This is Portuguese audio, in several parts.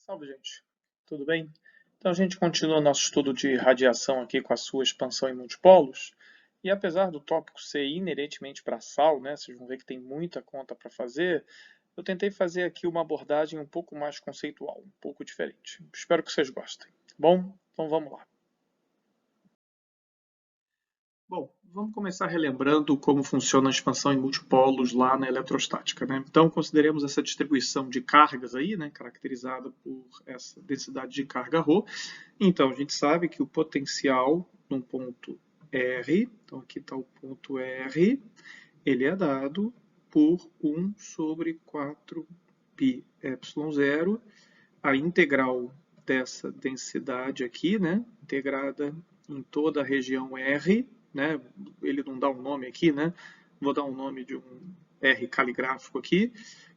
Salve, gente. Tudo bem? Então a gente continua nosso estudo de radiação aqui com a sua expansão em multipolos. E apesar do tópico ser inerentemente braçal, né, vocês vão ver que tem muita conta para fazer, eu tentei fazer aqui uma abordagem um pouco mais conceitual, um pouco diferente. Espero que vocês gostem. Bom, então vamos lá. Bom, vamos começar relembrando como funciona a expansão em multipolos lá na eletrostática, né? Então, consideremos essa distribuição de cargas aí, né, caracterizada por essa densidade de carga ρ. Então, a gente sabe que o potencial num ponto R, então aqui está o ponto R, ele é dado por 1 sobre 4πε0, a integral dessa densidade aqui, né, integrada em toda a região R, né, ele não dá um nome aqui, né, vou dar um nome de um R caligráfico aqui,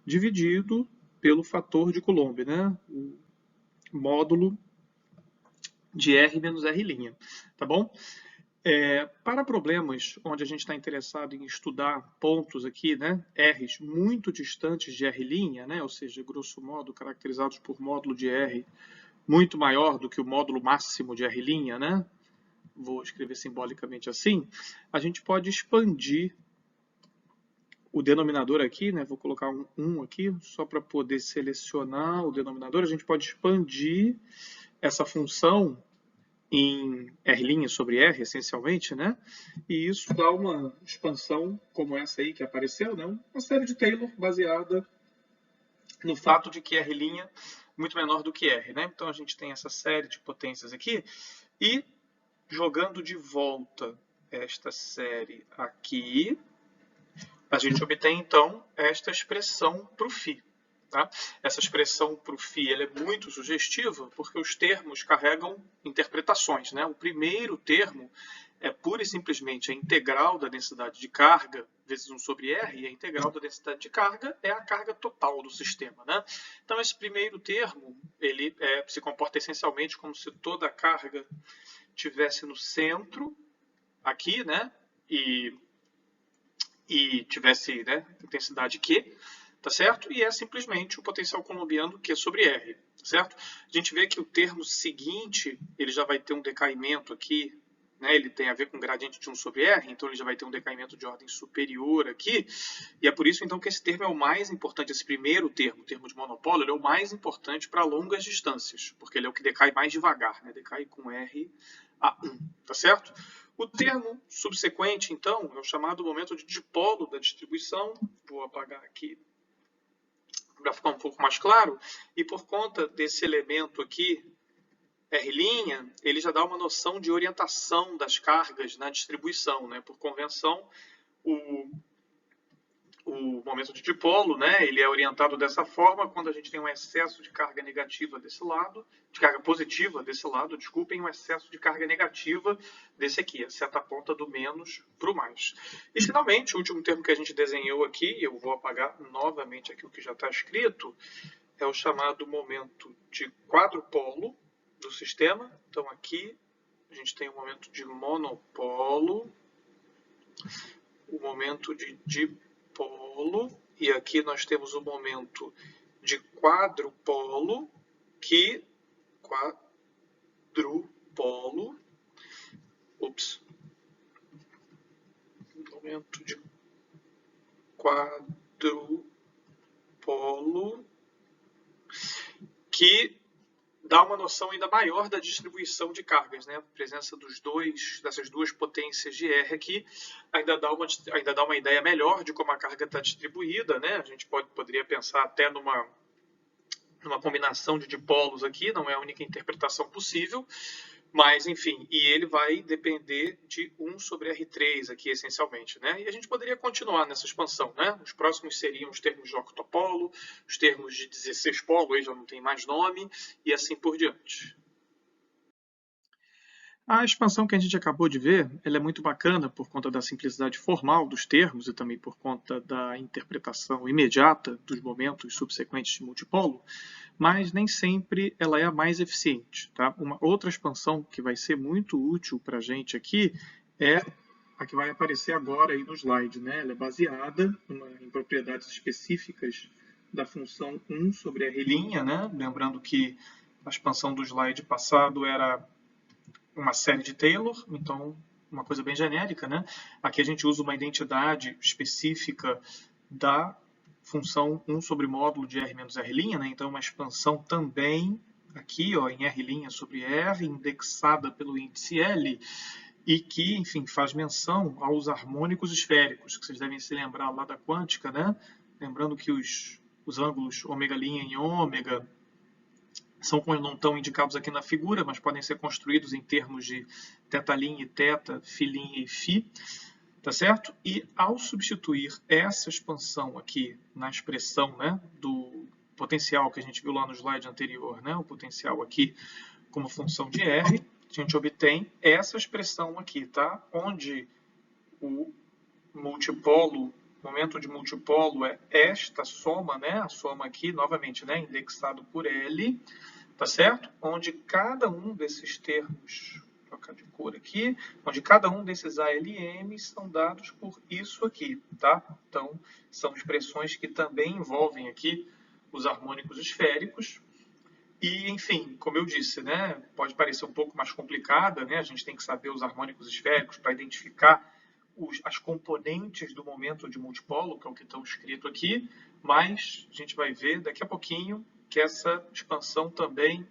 dividido pelo fator de Coulomb, né, o módulo de R menos R', tá bom? Para problemas onde a gente está interessado em estudar pontos aqui, né, R's muito distantes de R', né, ou seja, grosso modo, caracterizados por módulo de R muito maior do que o módulo máximo de R', né, vou escrever simbolicamente assim, a gente pode expandir o denominador aqui, né, vou colocar um 1 aqui, só para poder selecionar o denominador, a gente pode expandir essa função em R' sobre R, essencialmente, né? E isso dá uma expansão como essa aí que apareceu, né? Uma série de Taylor baseada no fato de que R' é muito menor do que R, né? Então a gente tem essa série de potências aqui e jogando de volta esta série aqui, a gente obtém então esta expressão para o φ. Tá? Essa expressão para o φ ela é muito sugestiva porque os termos carregam interpretações. Né? O primeiro termo é pura e simplesmente a integral da densidade de carga vezes 1 sobre R, e a integral da densidade de carga é a carga total do sistema. Né? Então, esse primeiro termo ele se comporta essencialmente como se toda a carga estivesse no centro, aqui, né? e tivesse, né, intensidade Q, tá certo? E é simplesmente o potencial coulombiano Q sobre R, tá certo? A gente vê que o termo seguinte, ele já vai ter um decaimento aqui, né? Ele tem a ver com gradiente de 1 sobre R, então ele já vai ter um decaimento de ordem superior aqui, e é por isso então que esse termo é o mais importante, esse primeiro termo, o termo de monopolo, ele é o mais importante para longas distâncias, porque ele é o que decai mais devagar, né? Decai com R a 1, tá certo? O termo subsequente, então, é o chamado momento de dipolo da distribuição. Vou apagar aqui para ficar um pouco mais claro. E por conta desse elemento aqui, R', ele já dá uma noção de orientação das cargas na distribuição. Né? Por convenção, o momento de dipolo, né, ele é orientado dessa forma quando a gente tem um excesso de carga negativa desse lado, de carga positiva desse lado, desculpem, um excesso de carga negativa desse aqui, a seta ponta do menos para o mais. E finalmente, o último termo que a gente desenhou aqui, eu vou apagar novamente aqui o que já está escrito, é o chamado momento de quadrupolo do sistema. Então aqui a gente tem o momento de monopolo, o momento de dipolo, e aqui nós temos o momento de quadrupolo, momento de quadrupolo, que dá uma noção ainda maior da distribuição de cargas, né? A presença dessas duas potências de R aqui ainda dá uma ideia melhor de como a carga está distribuída, né? A gente poderia pensar até numa combinação de dipolos aqui, não é a única interpretação possível, mas enfim, e ele vai depender de 1 sobre R3 aqui essencialmente, né? E a gente poderia continuar nessa expansão, né? Os próximos seriam os termos de octopolo, os termos de 16 polo, aí já não tem mais nome, e assim por diante. A expansão que a gente acabou de ver, ela é muito bacana por conta da simplicidade formal dos termos e também por conta da interpretação imediata dos momentos subsequentes de multipolo, mas nem sempre ela é a mais eficiente. Tá? Uma outra expansão que vai ser muito útil para a gente aqui é a que vai aparecer agora aí no slide. Né? Ela é baseada em propriedades específicas da função 1 sobre R', né? Lembrando que a expansão do slide passado era uma série de Taylor, então uma coisa bem genérica, né? Aqui a gente usa uma identidade específica da função 1 sobre módulo de R menos R', né? Então uma expansão também aqui, ó, em R' sobre R, indexada pelo índice L, e que, enfim, faz menção aos harmônicos esféricos, que vocês devem se lembrar lá da quântica, né? Lembrando que os ângulos ômega' e ômega não estão indicados aqui na figura, mas podem ser construídos em termos de θ' e θ, φ' e φ, tá certo? E ao substituir essa expansão aqui na expressão, né, do potencial que a gente viu lá no slide anterior, né, o potencial aqui como função de R, a gente obtém essa expressão aqui, tá? Onde o multipolo, momento de multipolo é esta soma, né? A soma aqui, novamente, né? Indexado por L, tá certo? Onde cada um desses termos, vou trocar de cor aqui, onde cada um desses ALM são dados por isso aqui, tá? Então, são expressões que também envolvem aqui os harmônicos esféricos. E, enfim, como eu disse, né, pode parecer um pouco mais complicada, né, a gente tem que saber os harmônicos esféricos para identificar as componentes do momento de multipolo, que é o que estão escrito aqui, mas a gente vai ver daqui a pouquinho que essa expansão também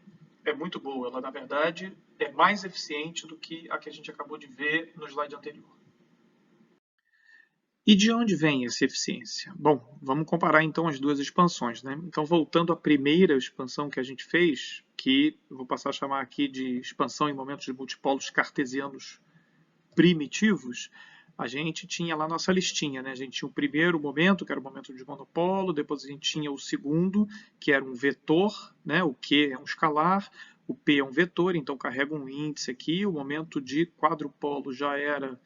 é muito boa. Ela, na verdade, é mais eficiente do que a que a gente acabou de ver no slide anterior. E de onde vem essa eficiência? Bom, vamos comparar então as duas expansões, né? Então, voltando à primeira expansão que a gente fez, que eu vou passar a chamar aqui de expansão em momentos de multipolos cartesianos primitivos, a gente tinha lá nossa listinha, né? A gente tinha o primeiro momento, que era o momento de monopolo, depois a gente tinha o segundo, que era um vetor, né? O Q é um escalar, o P é um vetor, então carrega um índice aqui, o momento de quadrupolo já era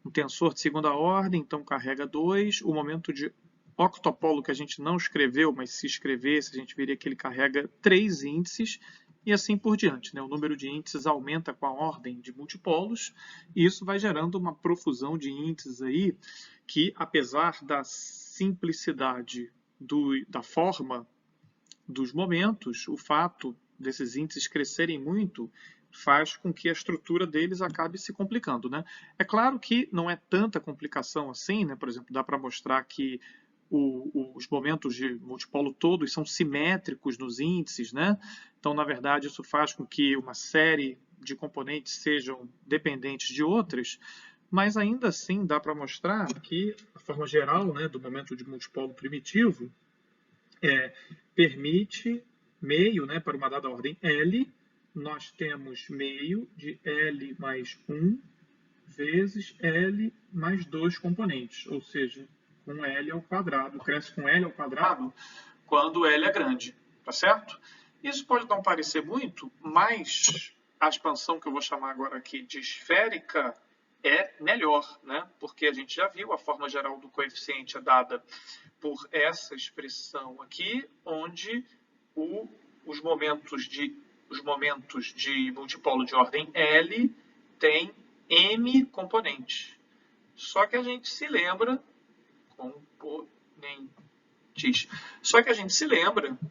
um tensor de segunda ordem, então carrega 2. O momento de octopolo que a gente não escreveu, mas se escrevesse, a gente veria que ele carrega 3 índices e assim por diante, né? O número de índices aumenta com a ordem de multipolos e isso vai gerando uma profusão de índices aí que, apesar da simplicidade da forma dos momentos, o fato desses índices crescerem muito faz com que a estrutura deles acabe se complicando, né? É claro que não é tanta complicação assim, né? Por exemplo, dá para mostrar que os momentos de multipolo todos são simétricos nos índices, né? Então, na verdade, isso faz com que uma série de componentes sejam dependentes de outras, mas ainda assim dá para mostrar que a forma geral, né, do momento de multipolo primitivo permite meio, né, para uma dada ordem L, nós temos meio de L mais 1 vezes L mais 2 componentes, ou seja, com L ao quadrado, cresce com L ao quadrado quando L é grande, tá certo? Isso pode não parecer muito, mas a expansão que eu vou chamar agora aqui de esférica é melhor, né? Porque a gente já viu a forma geral do coeficiente é dada por essa expressão aqui, onde os momentos de multipolo de ordem L têm m componentes. Só que a gente se lembra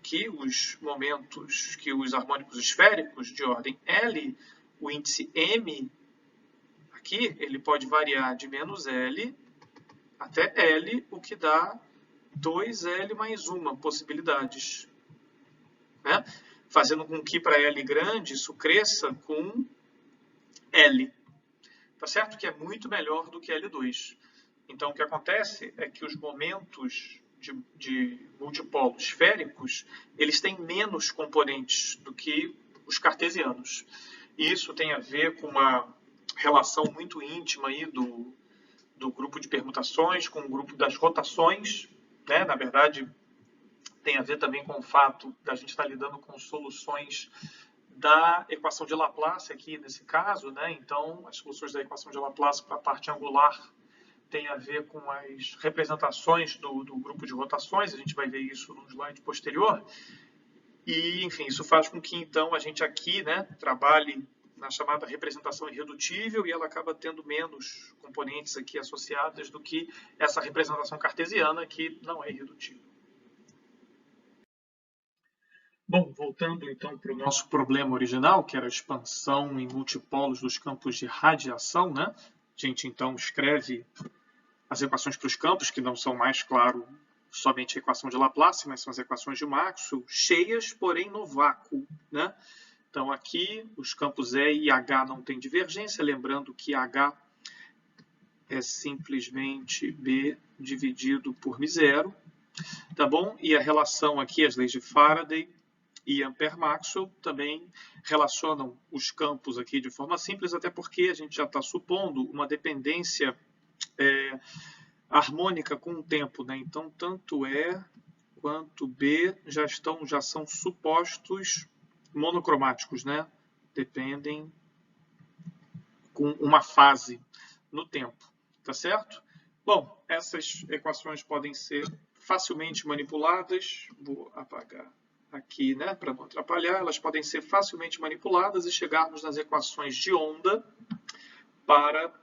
que os momentos, que os harmônicos esféricos de ordem L, o índice m aqui, ele pode variar de menos L até L, o que dá 2L mais 1 possibilidades, né? Fazendo com que para L grande isso cresça com L, tá certo? Que é muito melhor do que L2. Então, o que acontece é que os momentos de multipolos esféricos, eles têm menos componentes do que os cartesianos. E isso tem a ver com uma relação muito íntima aí do grupo de permutações com o grupo das rotações, né? Na verdade, tem a ver também com o fato da gente estar lidando com soluções da equação de Laplace aqui nesse caso, né? Então, as soluções da equação de Laplace para a parte angular tem a ver com as representações do grupo de rotações, a gente vai ver isso no slide posterior. E, enfim, isso faz com que, então, a gente aqui, né, trabalhe na chamada representação irredutível e ela acaba tendo menos componentes aqui associadas do que essa representação cartesiana, que não é irredutível. Bom, voltando então para o nosso problema original, que era a expansão em multipolos dos campos de radiação, né? A gente então escreve as equações para os campos, que não são mais, claro, somente a equação de Laplace, mas são as equações de Maxwell, cheias, porém no vácuo, né? Então aqui os campos E e H não têm divergência, lembrando que H é simplesmente B dividido por μ0, tá bom? E a relação aqui, as leis de Faraday e Ampère-Maxwell também relacionam os campos aqui de forma simples, até porque a gente já está supondo uma dependência harmônica com o tempo, né? Então tanto E quanto B já são supostos monocromáticos, né? Dependem com uma fase no tempo, tá certo? Bom, essas equações podem ser facilmente manipuladas. Vou apagar aqui, né, para não atrapalhar. Elas podem ser facilmente manipuladas e chegarmos nas equações de onda para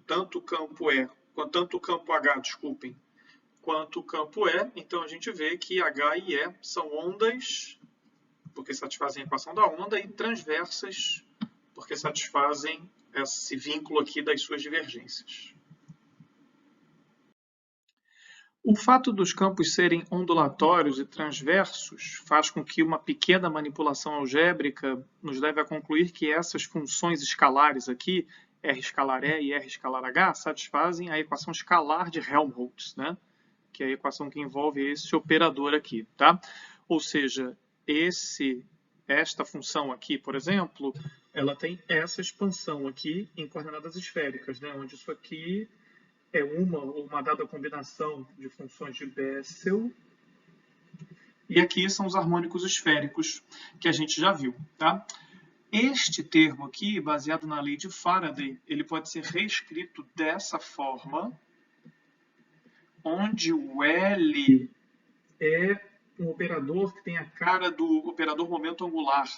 tanto o campo E, tanto o campo H, desculpem, quanto o campo E. Então a gente vê que H e E são ondas, porque satisfazem a equação da onda, e transversas, porque satisfazem esse vínculo aqui das suas divergências. O fato dos campos serem ondulatórios e transversos faz com que uma pequena manipulação algébrica nos leve a concluir que essas funções escalares aqui, R escalar E e R escalar H, satisfazem a equação escalar de Helmholtz, né? Que é a equação que envolve esse operador aqui, tá? Ou seja, esta função aqui, por exemplo, ela tem essa expansão aqui em coordenadas esféricas, né? Onde isso aqui é uma dada combinação de funções de Bessel. E aqui são os harmônicos esféricos que a gente já viu, tá? Este termo aqui, baseado na lei de Faraday, ele pode ser reescrito dessa forma, onde o L é um operador que tem a cara do operador momento angular,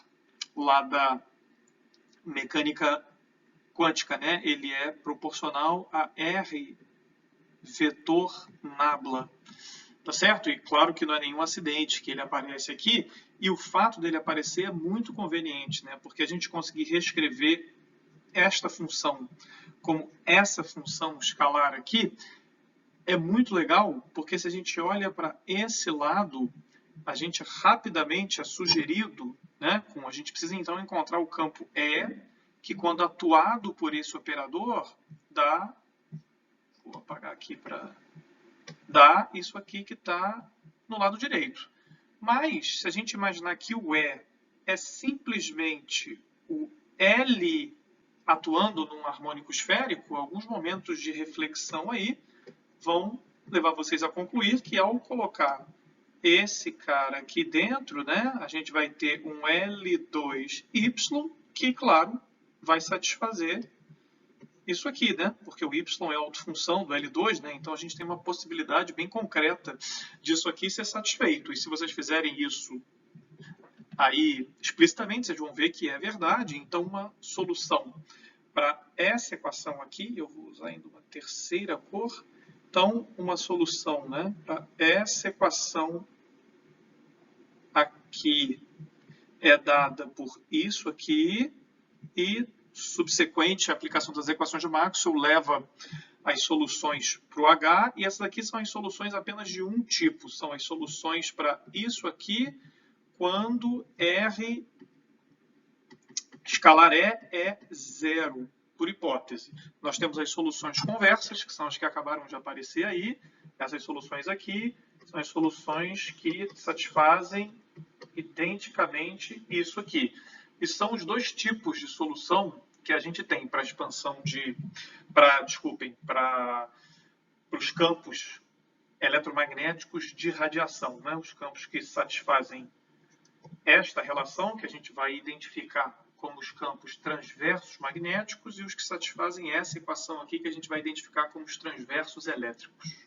lá da mecânica quântica, né? Ele é proporcional a R vetor nabla, tá certo? E claro que não é nenhum acidente que ele aparece aqui, e o fato dele aparecer é muito conveniente, né? Porque a gente conseguir reescrever esta função como essa função escalar aqui é muito legal, porque se a gente olha para esse lado, a gente rapidamente é sugerido, né? A gente precisa então encontrar o campo E, que quando atuado por esse operador, dá, vou apagar aqui para dar isso aqui que está no lado direito. Mas, se a gente imaginar que o E é simplesmente o L atuando num harmônico esférico, alguns momentos de reflexão aí vão levar vocês a concluir que ao colocar esse cara aqui dentro, né, a gente vai ter um L2Y que, claro, vai satisfazer isso aqui, né? Porque o Y é a autofunção do L2, né? Então a gente tem uma possibilidade bem concreta disso aqui ser satisfeito. E se vocês fizerem isso aí explicitamente, vocês vão ver que é verdade. Então uma solução para essa equação aqui, eu vou usar ainda uma terceira cor. Então uma solução, né, para essa equação aqui é dada por isso aqui e subsequente aplicação das equações de Maxwell leva as soluções para o H, e essas aqui são as soluções apenas de um tipo, são as soluções para isso aqui, quando R escalar E é zero, por hipótese. Nós temos as soluções conversas, que são as que acabaram de aparecer aí, essas soluções aqui são as soluções que satisfazem identicamente isso aqui. E são os dois tipos de solução que a gente tem para a expansão para os campos eletromagnéticos de radiação, né? Os campos que satisfazem esta relação, que a gente vai identificar como os campos transversos magnéticos, e os que satisfazem essa equação aqui, que a gente vai identificar como os transversos elétricos.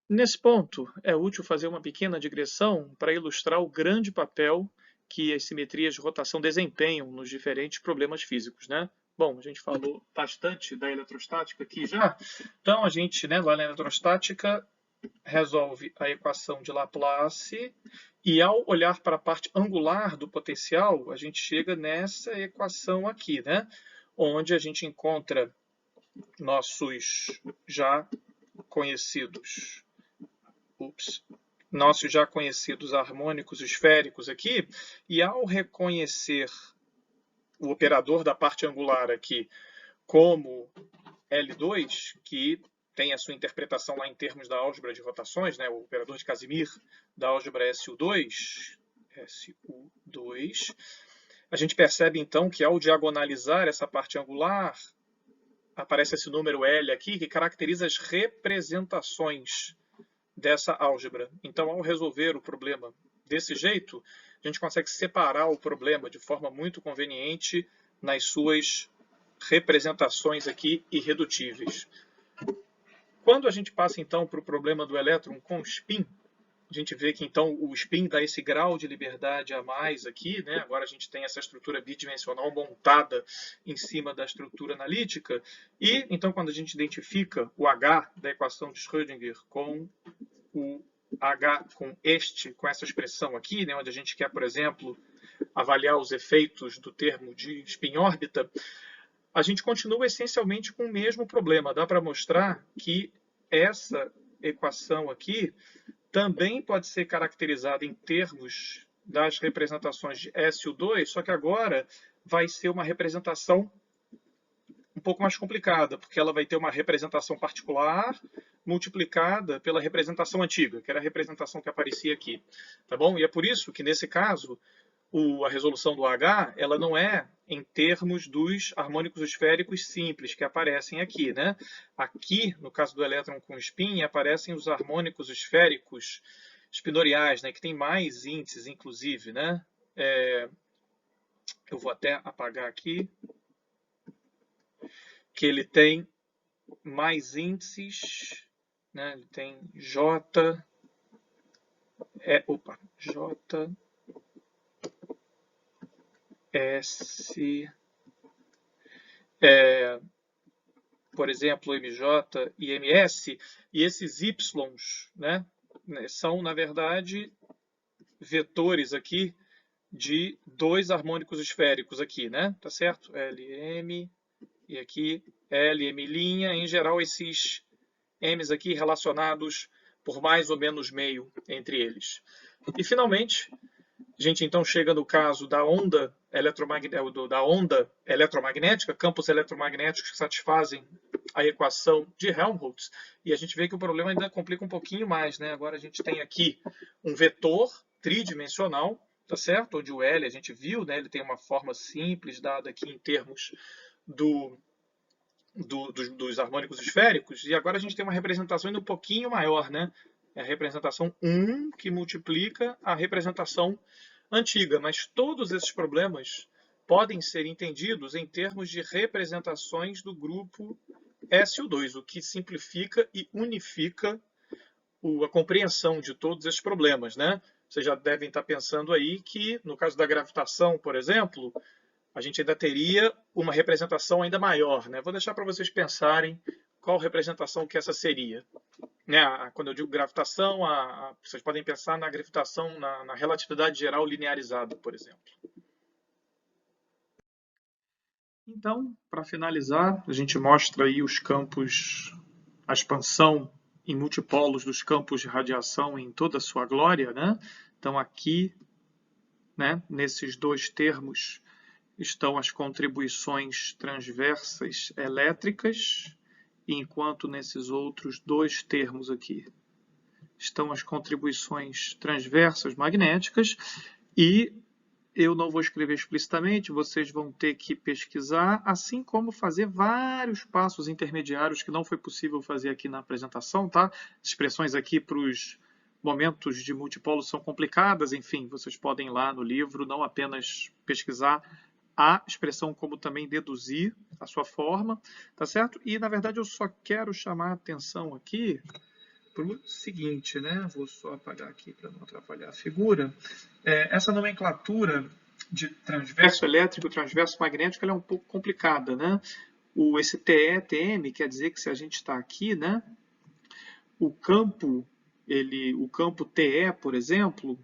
Nesse ponto, é útil fazer uma pequena digressão para ilustrar o grande papel que as simetrias de rotação desempenham nos diferentes problemas físicos, né? Bom, a gente falou bastante da eletrostática aqui já. Então, a gente, né, lá na eletrostática, resolve a equação de Laplace e, ao olhar para a parte angular do potencial, a gente chega nessa equação aqui, né? Onde a gente encontra nossos já conhecidos, nossos já conhecidos harmônicos esféricos aqui, e ao reconhecer o operador da parte angular aqui como L2, que tem a sua interpretação lá em termos da álgebra de rotações, né, o operador de Casimir da álgebra SU2, a gente percebe então que ao diagonalizar essa parte angular, aparece esse número L aqui, que caracteriza as representações dessa álgebra. Então, ao resolver o problema desse jeito, a gente consegue separar o problema de forma muito conveniente nas suas representações aqui irredutíveis. Quando a gente passa então para o problema do elétron com spin, a gente vê que então o spin dá esse grau de liberdade a mais aqui, né? Agora a gente tem essa estrutura bidimensional montada em cima da estrutura analítica, e então quando a gente identifica o H da equação de Schrödinger com o H com essa expressão aqui, né? Onde a gente quer, por exemplo, avaliar os efeitos do termo de spin-órbita, a gente continua essencialmente com o mesmo problema. Dá para mostrar que essa equação aqui também pode ser caracterizada em termos das representações de SU2, só que agora vai ser uma representação um pouco mais complicada, porque ela vai ter uma representação particular multiplicada pela representação antiga, que era a representação que aparecia aqui. Tá bom? E é por isso que, nesse caso, a resolução do H ela não é em termos dos harmônicos esféricos simples que aparecem aqui, né? Aqui, no caso do elétron com spin, aparecem os harmônicos esféricos espinoriais, né? Que tem mais índices, inclusive, né? Eu vou até apagar aqui, que ele tem mais índices, né? Ele tem J, J, S, por exemplo, MJ e MS, e esses Ys, né, são, na verdade, vetores aqui de dois harmônicos esféricos aqui, né? Tá certo? LM e aqui LM', em geral esses M's aqui relacionados por mais ou menos meio entre eles. E, finalmente, a gente então chega no caso da onda eletromagnética, campos eletromagnéticos que satisfazem a equação de Helmholtz, e a gente vê que o problema ainda complica um pouquinho mais, né? Agora a gente tem aqui um vetor tridimensional, tá certo? Onde o L a gente viu, né? Ele tem uma forma simples dada aqui em termos dos harmônicos esféricos, e agora a gente tem uma representação ainda um pouquinho maior, né? É a representação 1 que multiplica a representação antiga, mas todos esses problemas podem ser entendidos em termos de representações do grupo SU2, o que simplifica e unifica a compreensão de todos esses problemas, né? Vocês já devem estar pensando aí que, no caso da gravitação, por exemplo, a gente ainda teria uma representação ainda maior, né? Vou deixar para vocês pensarem qual representação que essa seria. Né? Quando eu digo gravitação, vocês podem pensar na gravitação, na relatividade geral linearizada, por exemplo. Então, para finalizar, a gente mostra aí os campos, a expansão em multipolos dos campos de radiação em toda a sua glória, né? Então, aqui, né, nesses dois termos, estão as contribuições transversas elétricas, enquanto nesses outros dois termos aqui estão as contribuições transversas magnéticas, e eu não vou escrever explicitamente, vocês vão ter que pesquisar, assim como fazer vários passos intermediários que não foi possível fazer aqui na apresentação, tá? As expressões aqui para os momentos de multipolo são complicadas, enfim, vocês podem ir lá no livro não apenas pesquisar a expressão, como também deduzir a sua forma, tá certo? E, na verdade, eu só quero chamar a atenção aqui para o seguinte, né? Vou só apagar aqui para não atrapalhar a figura. Essa nomenclatura de transverso elétrico e transverso magnético, ela é um pouco complicada, né? Esse TE, TM, quer dizer que se a gente está aqui, né? O campo TE, por exemplo,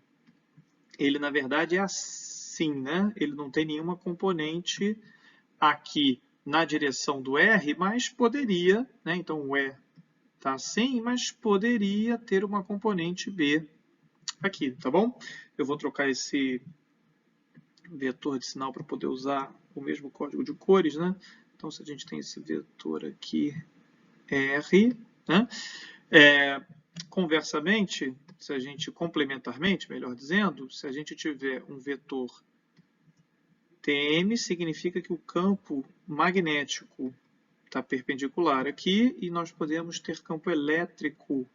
ele na verdade é assim, né? Ele não tem nenhuma componente aqui na direção do R, mas poderia, né? Então o E está assim, mas poderia ter uma componente B aqui, tá bom? Eu vou trocar esse vetor de sinal para poder usar o mesmo código de cores, né? Então, se a gente tem esse vetor aqui, R, né? Conversamente, se a gente complementarmente, melhor dizendo, se a gente tiver um vetor TM, significa que o campo magnético está perpendicular aqui e nós podemos ter campo elétrico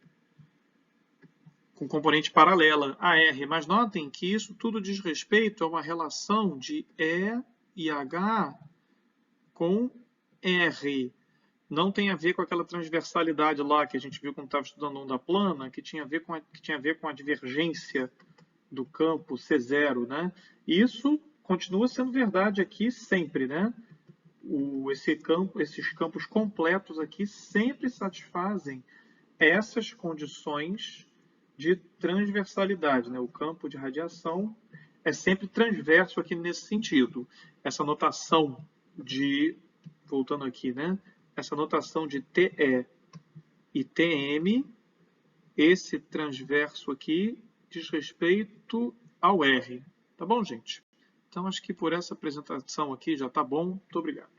com componente paralela a R. Mas notem que isso tudo diz respeito a uma relação de E e H com R. Não tem a ver com aquela transversalidade lá que a gente viu quando estava estudando onda plana, que tinha a ver com a divergência do campo C0, né? Isso continua sendo verdade aqui sempre, né? Esses campos completos aqui sempre satisfazem essas condições de transversalidade, né? O campo de radiação é sempre transverso aqui nesse sentido. Essa notação voltando aqui, né? Essa notação de TE e TM, esse transverso aqui diz respeito ao R. Tá bom, gente? Então, acho que por essa apresentação aqui já tá bom. Muito obrigado.